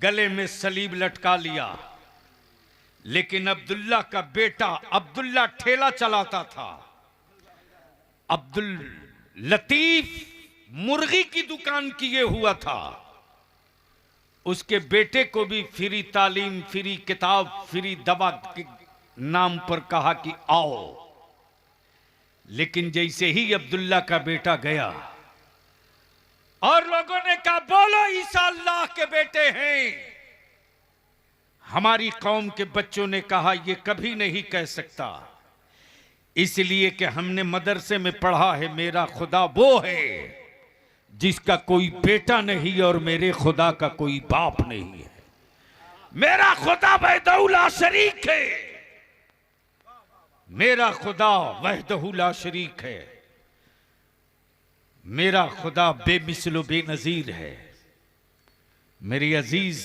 गले में सलीब लटका लिया। लेकिन अब्दुल्ला का बेटा, अब्दुल्ला ठेला चलाता था, अब्दुल लतीफ मुर्गी की दुकान किए हुआ था, उसके बेटे को भी फ्री तालीम, फ्री किताब, फ्री दवा के नाम पर कहा कि आओ। लेकिन जैसे ही अब्दुल्ला का बेटा गया और लोगों ने कहा बोलो ईसा अल्लाह के बेटे हैं, हमारी कौम के बच्चों ने कहा ये कभी नहीं कह सकता, इसलिए कि हमने मदरसे में पढ़ा है मेरा खुदा वो है जिसका कोई बेटा नहीं और मेरे खुदा का कोई बाप नहीं है। मेरा खुदा वहदहू ला शरीक है, मेरा खुदा वहदहू ला शरीक है, मेरा खुदा बेमिसलो बेनजीर है। मेरी अजीज,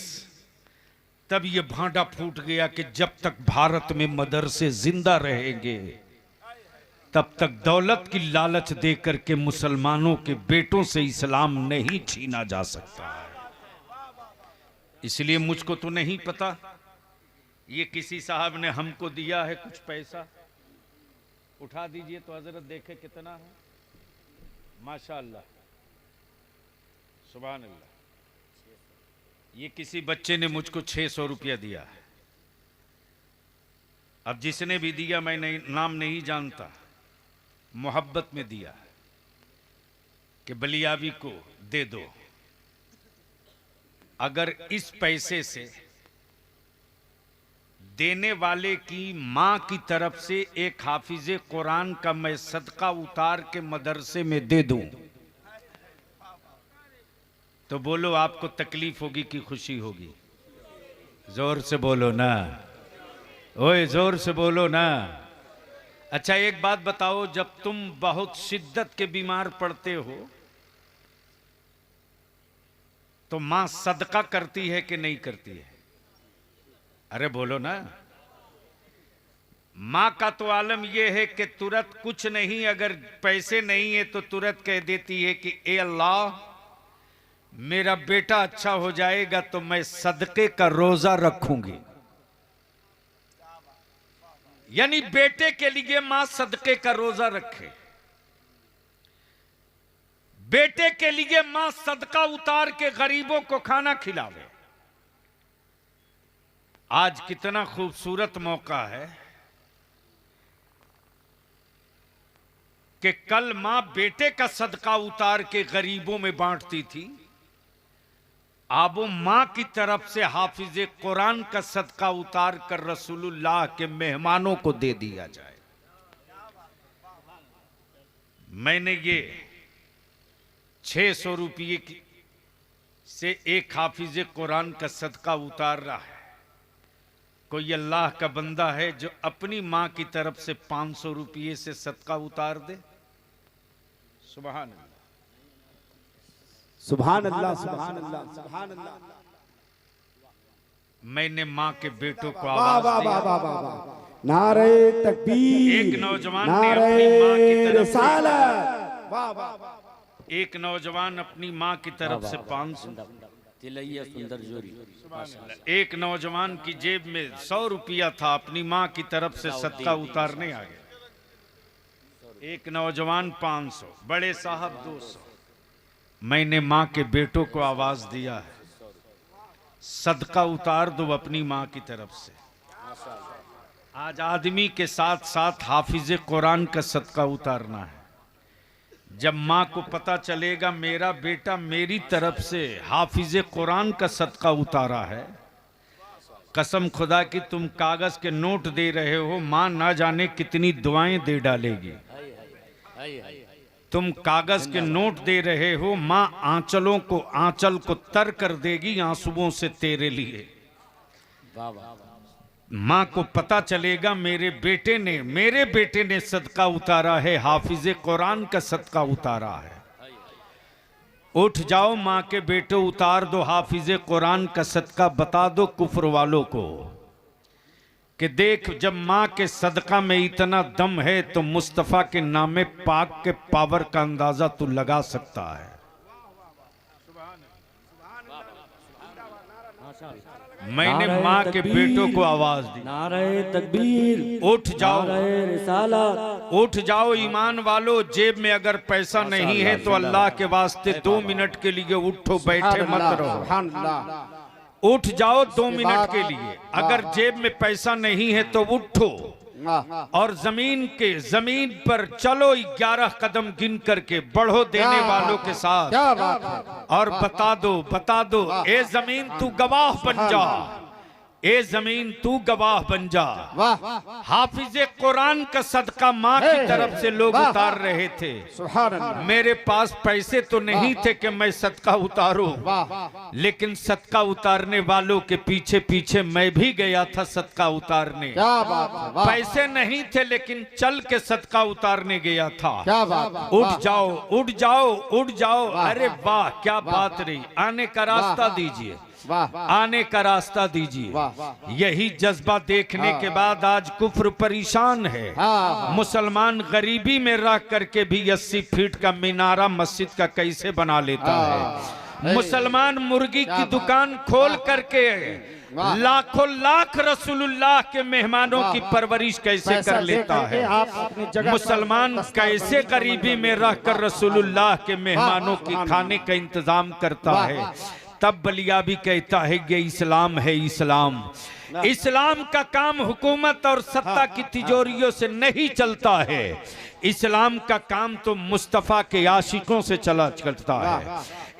तब ये भांडा फूट गया कि जब तक भारत में मदरसे जिंदा रहेंगे तब तक दौलत की लालच देकर के मुसलमानों के बेटों से इस्लाम नहीं छीना जा सकता। इसलिए मुझको तो नहीं पता, ये किसी साहब ने हमको दिया है कुछ पैसा, उठा दीजिए तो हजरत देखे कितना है। माशाअल्लाह, सुभान अल्लाह। ये किसी बच्चे ने मुझको 600 रुपया दिया है। अब जिसने भी दिया मैं नाम नहीं जानता, मोहब्बत में दिया कि बलियावी को दे दो। अगर इस पैसे से देने वाले की मां की तरफ से एक हाफिज कुरान का मैं सदका उतार के मदरसे में दे दूं तो बोलो आपको तकलीफ होगी कि खुशी होगी? जोर से बोलो ना, ओए जोर से बोलो ना। अच्छा एक बात बताओ, जब तुम बहुत शिद्दत के बीमार पड़ते हो तो मां सदका करती है कि नहीं करती है? अरे बोलो ना। मां का तो आलम यह है कि तुरंत कुछ नहीं, अगर पैसे नहीं है तो तुरंत कह देती है कि ए अल्लाह मेरा बेटा अच्छा हो जाएगा तो मैं सदके का रोजा रखूंगी। यानी बेटे के लिए मां सदके का रोजा रखे, बेटे के लिए मां सदका उतार के गरीबों को खाना खिलावे। आज कितना खूबसूरत मौका है कि कल मां बेटे का सदका उतार के गरीबों में बांटती थी, अब वो मां की तरफ से हाफिज कुरान का सदका उतार कर रसूलुल्लाह के मेहमानों को दे दिया जाए। मैंने ये 600 रुपये से एक हाफिज कुरान का सदका उतार रहा है। कोई अल्लाह का बंदा है जो अपनी मां की तरफ से 500 रुपये से सदका उतार दे? सुभान अल्लाह, सुभान अल्लाह, सुभान अल्लाह, सुभान अल्लाह। मैंने मां के बेटों को वाह आवाज वाह दी। वाह वाह वाह, नारे तकबीर, एक नौजवान ने अपनी मां की नारे तरफ से, रिसालत, वाह वाह वाह, एक नौजवान अपनी मां की तरफ से 500, तिलैया सुंदर जोरी। एक नौजवान की जेब में 100 रुपया था, अपनी मां की तरफ से सदका उतारने आ गया। एक नौजवान 500, बड़े साहब 200। मैंने मां के बेटों को आवाज दिया है, सदका उतार दो अपनी मां की तरफ से। आज आदमी के साथ साथ हाफिज कुरान का सदका उतारना है। जब मां को पता चलेगा मेरा बेटा मेरी तरफ से हाफिज कुरान का सदका उतारा है, कसम खुदा की तुम कागज के नोट दे रहे हो, मां ना जाने कितनी दुआएं दे डालेगी। तुम कागज के नोट दे रहे हो, मां आंचल को तर कर देगी आंसुओं से तेरे लिए। मां को पता चलेगा मेरे बेटे ने सदका उतारा है, हाफिज कुरान का सदका उतारा है। उठ जाओ मां के बेटे, उतार दो हाफिज कुरान का सदका, बता दो कुफ्र वालों को कि देख जब मां के सदका में इतना दम है तो मुस्तफा के नामे पाक के पावर का अंदाजा तू लगा सकता है। मैंने मां के बेटों को आवाज दी, नारे तकबीर, उठ जाओ, नारे रिसालत। उठ जाओ ईमान वालों। जेब में अगर पैसा नहीं है तो अल्लाह के वास्ते 2 मिनट के लिए उठो, बैठे मत रहो। सुभान अल्लाह, उठ जाओ 2 मिनट के लिए। अगर जेब में पैसा नहीं है तो उठो और जमीन पर चलो 11 कदम गिन करके बढ़ो देने वालों के साथ, क्या बात है। और बता दो ए जमीन तू गवाह बन जा, ए जमीन तू गवाह बन जा। वाह, हाफिज कुरान का सदका मां की तरफ से लोग उतार रहे थे। सुभान अल्लाह, मेरे पास पैसे तो नहीं थे कि मैं सदका उतारूं, लेकिन सदका उतारने वालों के पीछे पीछे मैं भी गया था सदका उतारने। क्या बात है, वाह, पैसे नहीं थे लेकिन चल के सदका उतारने गया था। क्या बात है, उठ जाओ, उठ जाओ, उठ जाओ। अरे वाह क्या बात रही। आने का रास्ता दीजिए, आने का रास्ता दीजिए। यही जज्बा देखने के बाद आज कुफ्र परेशान है। मुसलमान गरीबी में रह करके भी 80 फीट का मीनारा मस्जिद का कैसे बना लेता है। मुसलमान मुर्गी की दुकान खोल करके लाखों लाख रसूलुल्लाह के मेहमानों की परवरिश कैसे कर लेता है। मुसलमान कैसे गरीबी में रहकर रसूलुल्लाह के मेहमानों की खाने का इंतजाम करता है। तब बलिया भी कहता है ये इस्लाम है। इस्लाम का काम हुकूमत और सत्ता की तिजोरियों से नहीं चलता है। इस्लाम का काम तो मुस्तफा के आशिकों से चलता है।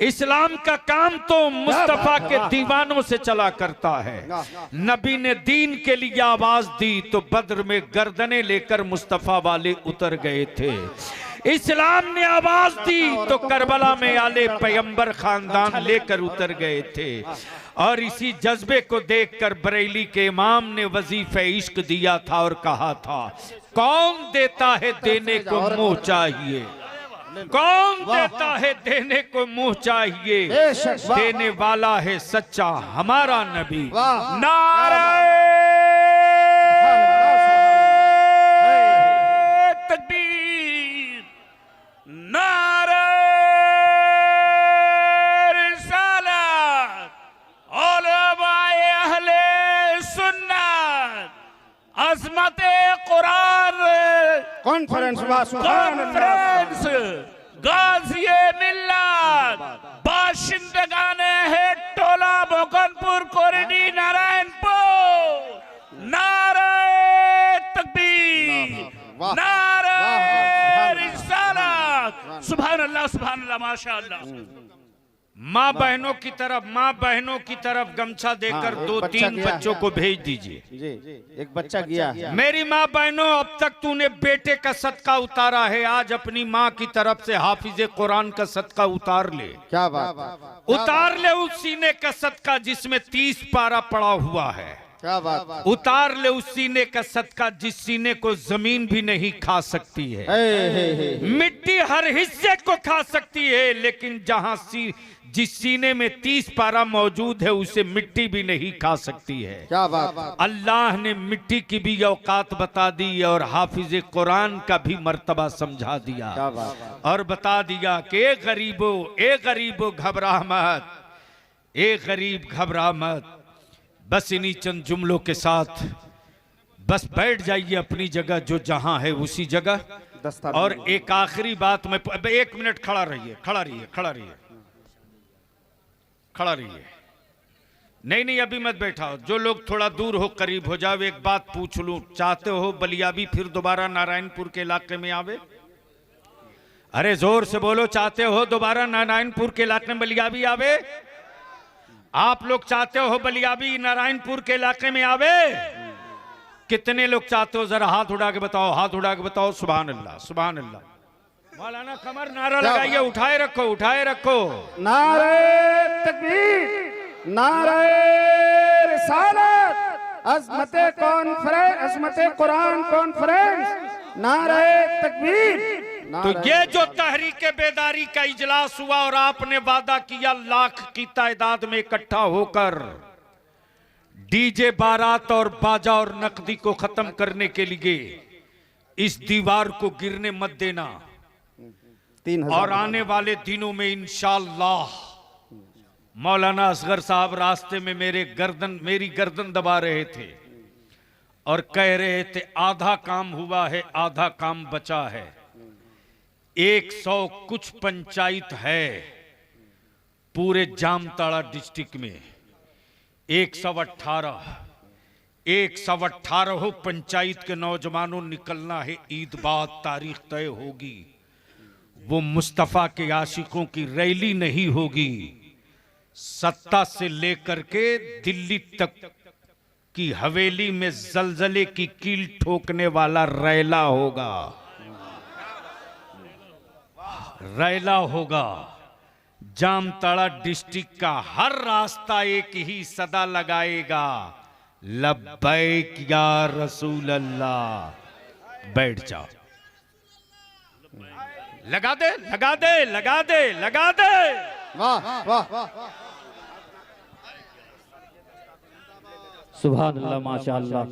इस्लाम का काम तो मुस्तफा के दीवानों से चला करता है। नबी ने दीन के लिए आवाज दी तो बद्र में गर्दनें लेकर मुस्तफा वाले उतर गए थे। इस्लाम ने आवाज दी तो करबला में आले पैगंबर खानदान लेकर उतर गए थे। और इसी जज्बे को देखकर बरेली के इमाम ने वजीफे इश्क दिया था और कहा था कौन देता है देने को मुंह चाहिए, कौन देता है देने को मुंह चाहिए, देने वाला है सच्चा हमारा नबी। नारे तकबीर, नारे रिसालत, उलमाए अहले सुन्नत, अज़मत अल्लाह सुभान अल्लाह। कॉन्फ्रेंस गाजिए मिल्लत बाशिंदगान है टोला मोकनपुर कोरडी नारायणपुर, नारे तकबीर, नारे रिसालत, सुभान अल्लाह माशाअल्लाह। माँ बहनों की तरफ गमछा देकर हाँ, दो एक बच्चा तीन गया बच्चों है। को भेज दीजिए। जी एक बच्चा गया है। मेरी माँ बहनों, अब तक तूने बेटे का सदका उतारा है, आज अपनी माँ की तरफ से हाफिज कुरान का सदका उतार ले। क्या बात, उतार ले उस सीने का सदका जिसमें 30 पारा पड़ा हुआ है। क्या बात। उतार ले उस सीने का सदका जिस सीने को जमीन भी नहीं खा सकती है। मिट्टी हर हिस्से को खा सकती है, लेकिन जहां जिस सीने में 30 पारा मौजूद है उसे मिट्टी भी नहीं खा सकती है। क्या बात। अल्लाह ने मिट्टी की भी औकात बता दी और हाफिज कुरान का भी मर्तबा समझा दिया। क्या बात। और बता दिया कि ए गरीबो घबरा मत, ए गरीब घबरा मत। बस इन्हीं चंद जुमलों के साथ बस बैठ जाइए अपनी जगह, जो जहां है उसी जगह। और एक आखिरी बात मैं 1 मिनट खड़ा रहिए। नहीं अभी मत बैठाओ। जो लोग थोड़ा दूर हो करीब हो जाओ। एक बात पूछ लूं, चाहते हो बलियाबी फिर दोबारा नारायणपुर के इलाके में आवे? अरे जोर से बोलो, चाहते हो दोबारा नारायणपुर के इलाके में बलियाबी आवे? आप लोग चाहते हो बलियाबी नारायणपुर के इलाके में आवे? कितने लोग चाहते हो? जरा हाथ उठा के बताओ। सुभान अल्लाह। मौलाना कमर नारा लगाइए, उठाए रखो। नारे तकबीर, नारे रिसालत, अज़मत कुरान कॉन्फ्रेंस, नारे तकबीर। तो ये जो तहरीक बेदारी का इजलास हुआ और आपने वादा किया लाख की तादाद में इकट्ठा होकर डीजे बारात और बाजा और नकदी को खत्म करने के लिए इस दीवार को गिरने मत देना। 3000 और आने वाले दिनों में इंशाअल्लाह मौलाना असगर साहब रास्ते में मेरी गर्दन दबा रहे थे और कह रहे थे आधा काम हुआ है, आधा काम बचा है। 100 कुछ पंचायत है पूरे जामताड़ा डिस्ट्रिक्ट में, 118 पंचायत के नौजवानों निकलना है। ईद बाद तारीख तय होगी। वो मुस्तफा के आशिकों की रैली नहीं होगी, सत्ता से लेकर के दिल्ली तक की हवेली में जलजले की कील ठोकने वाला रैला होगा। जामताड़ा डिस्ट्रिक्ट का हर रास्ता एक ही सदा लगाएगा, लब्बैक या रसूल अल्लाह। बैठ जाओ। लगा दे। वाह। सुभान अल्लाह माशाअल्लाह।